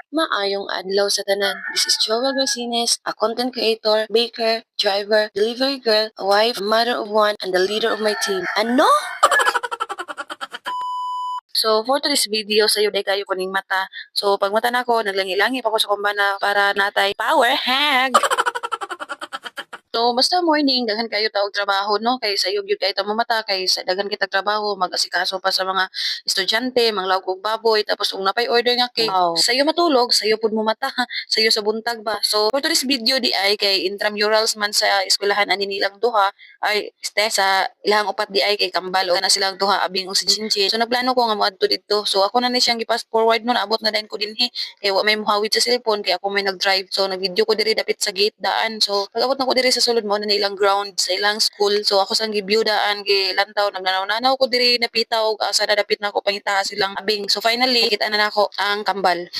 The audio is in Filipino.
Maayong adlaw sa tanan. This is Joel Rosines, a content creator, baker, driver, delivery girl, a wife, a mother of one, and the leader of my team. Ano? So, for today's video, sa'yo day kayo kuning mata. So, pag mata na ko, naglangi-langi pa ko sa kumbana para natay power hag. So, basta morning, daghan kayo taog trabaho, no? Kay sa gyud kay ta mamata, kay sa daghan kita trabaho, mag-asikaso pa sa mga estudyante, manglawag og baboy, tapos kung napay order nga kay sayo matulog, sayo pud mo mata, ha? Sayo sa buntag ba. So, for today's video di ay kay intramurals man sa eskwelahan ani nilang duha, ay sa ilang upat di ay kay kambal o na silang duha abing o si Jinjin. So, nagplano ko nga moadto didto. So, ako na ni siyang gi-fast forward no, naabot na din ko dinhi. Kay wa may muhawid sa cellphone, kay ako may nag-drive. So, nag-video ko diri dapit sa gate daan. So, pag abot na ko diri sa sulod mo na ilang ground sa ilang school. So, ako sang gi-view daan, gilantaw, nagnanaw-nanaw ko diri, napitaw, asa na dapit na ako pangitaha silang abing. So, finally, kita na nako ang kambal.